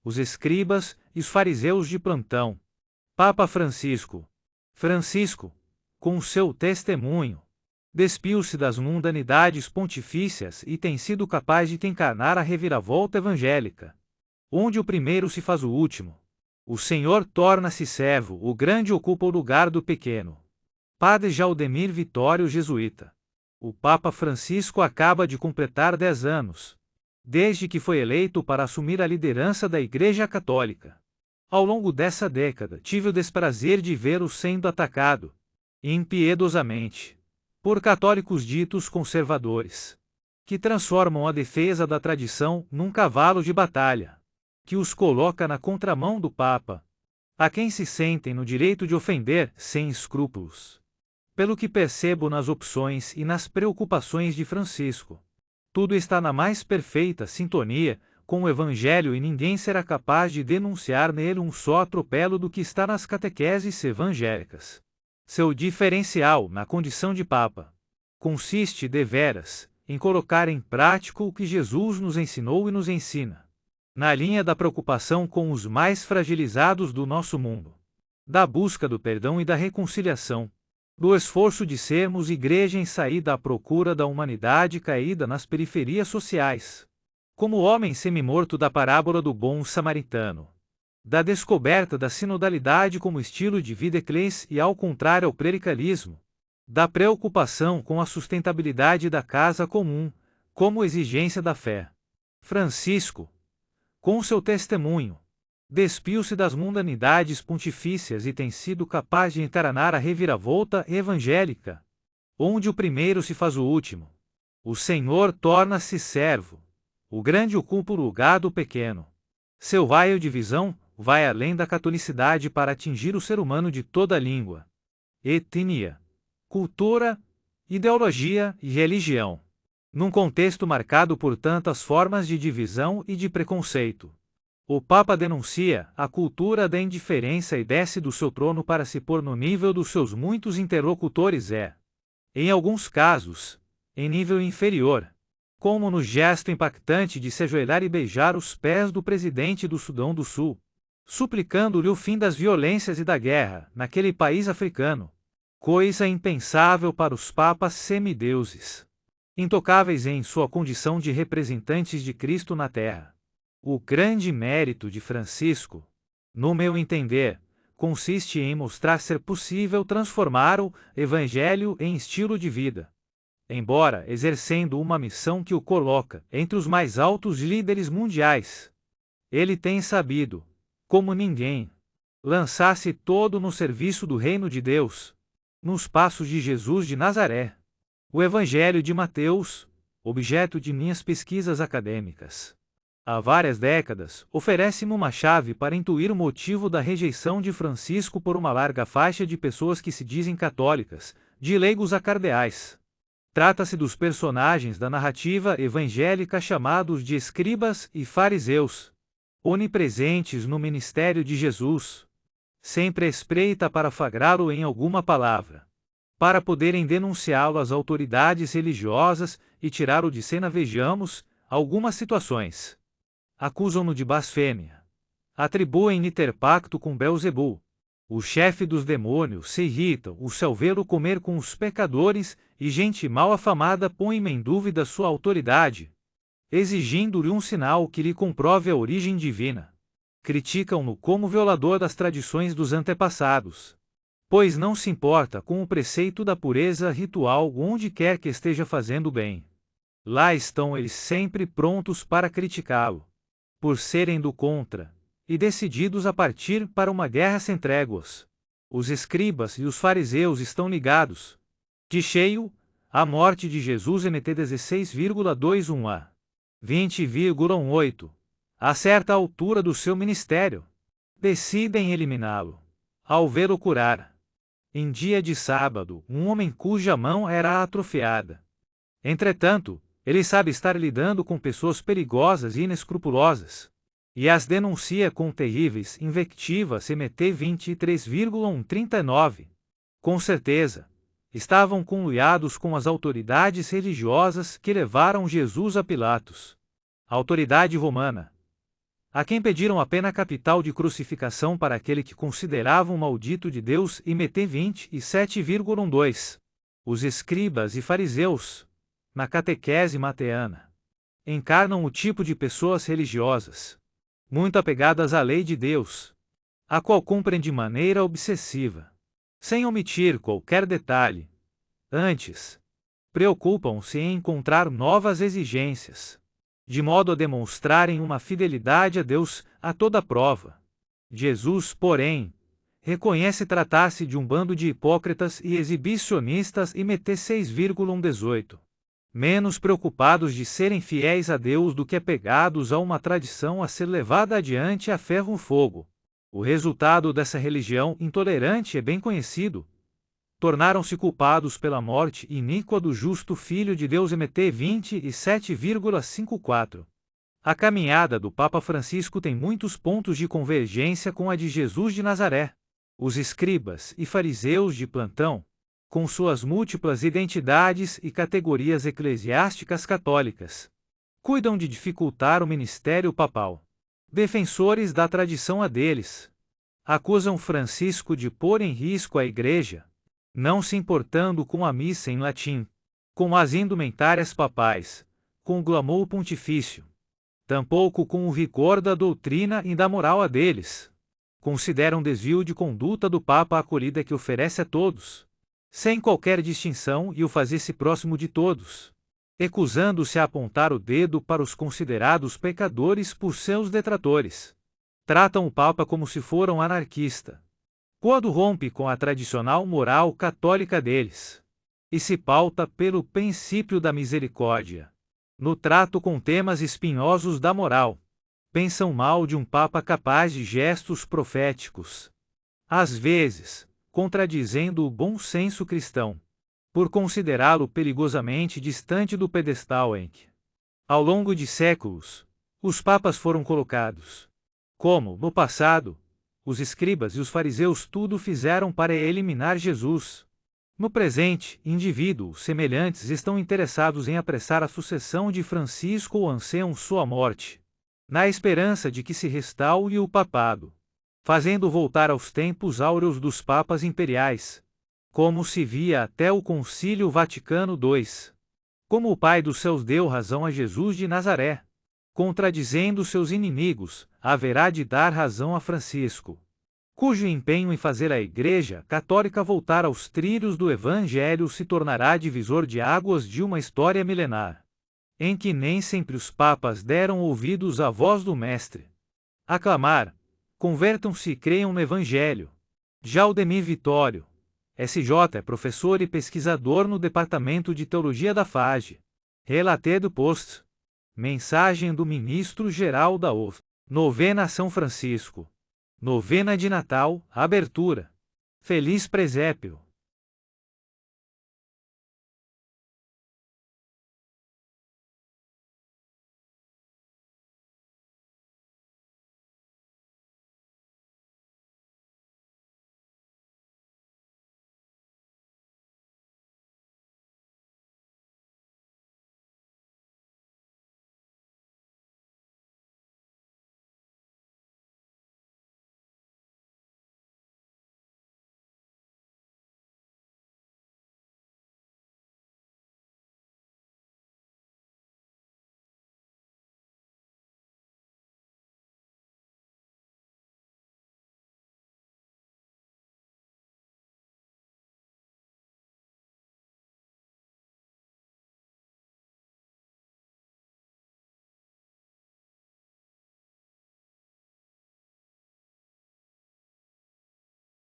os escribas e os fariseus de plantão. Papa Francisco. Francisco, com o seu testemunho, despiu-se das mundanidades pontifícias e tem sido capaz de encarnar a reviravolta evangélica, onde o primeiro se faz o último. O Senhor torna-se servo, o grande ocupa o lugar do pequeno. Padre Jaldemir Vitório Jesuíta. O Papa Francisco acaba de completar 10 anos, desde que foi eleito para assumir a liderança da Igreja Católica. Ao longo dessa década, tive o desprazer de vê-lo sendo atacado, impiedosamente, por católicos ditos conservadores, que transformam a defesa da tradição num cavalo de batalha, que os coloca na contramão do Papa, a quem se sentem no direito de ofender sem escrúpulos. Pelo que percebo nas opções e nas preocupações de Francisco, tudo está na mais perfeita sintonia com o Evangelho e ninguém será capaz de denunciar nele um só atropelo do que está nas catequeses evangélicas. Seu diferencial, na condição de Papa, consiste, deveras, em colocar em prática o que Jesus nos ensinou e nos ensina, na linha da preocupação com os mais fragilizados do nosso mundo, da busca do perdão e da reconciliação, do esforço de sermos igreja em saída à procura da humanidade caída nas periferias sociais, como o homem semimorto da parábola do bom samaritano, da descoberta da sinodalidade como estilo de vida eclesial e ao contrário ao clericalismo, da preocupação com a sustentabilidade da casa comum, como exigência da fé. Francisco, com seu testemunho, despiu-se das mundanidades pontifícias e tem sido capaz de encarnar a reviravolta evangélica, onde o primeiro se faz o último. O Senhor torna-se servo, o grande ocupa o lugar do pequeno. Seu raio de visão vai além da catolicidade para atingir o ser humano de toda língua, etnia, cultura, ideologia e religião. Num contexto marcado por tantas formas de divisão e de preconceito, o Papa denuncia a cultura da indiferença e desce do seu trono para se pôr no nível dos seus muitos interlocutores em alguns casos, em nível inferior, como no gesto impactante de se ajoelhar e beijar os pés do presidente do Sudão do Sul, suplicando-lhe o fim das violências e da guerra naquele país africano, coisa impensável para os papas semideuses, intocáveis em sua condição de representantes de Cristo na terra. O grande mérito de Francisco, no meu entender, consiste em mostrar ser possível transformar o Evangelho em estilo de vida. Embora exercendo uma missão que o coloca entre os mais altos líderes mundiais, ele tem sabido, como ninguém, lançar-se todo no serviço do reino de Deus, nos passos de Jesus de Nazaré. O Evangelho de Mateus, objeto de minhas pesquisas acadêmicas, há várias décadas, oferece-me uma chave para intuir o motivo da rejeição de Francisco por uma larga faixa de pessoas que se dizem católicas, de leigos a cardeais. Trata-se dos personagens da narrativa evangélica chamados de escribas e fariseus, onipresentes no ministério de Jesus, sempre à espreita para flagrá-lo em alguma palavra, para poderem denunciá-lo às autoridades religiosas e tirá-lo de cena. Vejamos algumas situações. Acusam-no de blasfêmia. Atribuem-lhe ter pacto com Belzebu, o chefe dos demônios. Se irritam ao vê-lo comer com os pecadores, e gente mal afamada põe-me em dúvida sua autoridade, exigindo-lhe um sinal que lhe comprove a origem divina. Criticam-no como violador das tradições dos antepassados, pois não se importa com o preceito da pureza ritual onde quer que esteja fazendo bem. Lá estão eles sempre prontos para criticá-lo, por serem do contra, e decididos a partir para uma guerra sem tréguas. Os escribas e os fariseus estão ligados, de cheio, à morte de Jesus. NT 16,21 a 20,18. A certa altura do seu ministério, decidem eliminá-lo, ao vê-lo curar, em dia de sábado, um homem cuja mão era atrofiada. Entretanto, ele sabe estar lidando com pessoas perigosas e inescrupulosas, e as denuncia com terríveis invectivas. MT 23,139. Com certeza, estavam conluiados com as autoridades religiosas que levaram Jesus a Pilatos, a autoridade romana, a quem pediram a pena capital de crucificação para aquele que consideravam maldito de Deus e Mt 27,12. Os escribas e fariseus, na catequese mateana, encarnam o tipo de pessoas religiosas, muito apegadas à lei de Deus, a qual cumprem de maneira obsessiva, sem omitir qualquer detalhe. Antes, preocupam-se em encontrar novas exigências, de modo a demonstrarem uma fidelidade a Deus a toda prova. Jesus, porém, reconhece tratar-se de um bando de hipócritas e exibicionistas e Mt 6,18. Menos preocupados de serem fiéis a Deus do que apegados a uma tradição a ser levada adiante a ferro e fogo. O resultado dessa religião intolerante é bem conhecido. Tornaram-se culpados pela morte iníqua do justo Filho de Deus Mt 27,54. A caminhada do Papa Francisco tem muitos pontos de convergência com a de Jesus de Nazaré. Os escribas e fariseus de plantão, com suas múltiplas identidades e categorias eclesiásticas católicas, cuidam de dificultar o ministério papal. Defensores da tradição a deles, acusam Francisco de pôr em risco a Igreja, não se importando com a missa em latim, com as indumentárias papais, com o glamour pontifício, tampouco com o rigor da doutrina e da moral a deles. Consideram desvio de conduta do Papa a acolhida que oferece a todos, sem qualquer distinção, e o fazer-se próximo de todos, recusando-se a apontar o dedo para os considerados pecadores por seus detratores. Tratam o Papa como se fora um anarquista, quando rompe com a tradicional moral católica deles, e se pauta pelo princípio da misericórdia. No trato com temas espinhosos da moral, pensam mal de um Papa capaz de gestos proféticos, às vezes, contradizendo o bom senso cristão, por considerá-lo perigosamente distante do pedestal em que, ao longo de séculos, os papas foram colocados. Como, no passado, os escribas e os fariseus tudo fizeram para eliminar Jesus. No presente, indivíduos semelhantes estão interessados em apressar a sucessão de Francisco ou anseiam sua morte, na esperança de que se restaure o papado, fazendo voltar aos tempos áureos dos papas imperiais, como se via até o Concílio Vaticano II. Como o Pai dos céus deu razão a Jesus de Nazaré, contradizendo seus inimigos, haverá de dar razão a Francisco, cujo empenho em fazer a Igreja Católica voltar aos trilhos do Evangelho se tornará divisor de águas de uma história milenar, em que nem sempre os papas deram ouvidos à voz do Mestre. Aclamar, convertam-se e creiam no Evangelho. Já Aldemir Vitório, SJ, é professor e pesquisador no Departamento de Teologia da FAGE. Relaté do Post. Mensagem do Ministro-Geral da UF. Novena a São Francisco. Novena de Natal, abertura. Feliz presépio.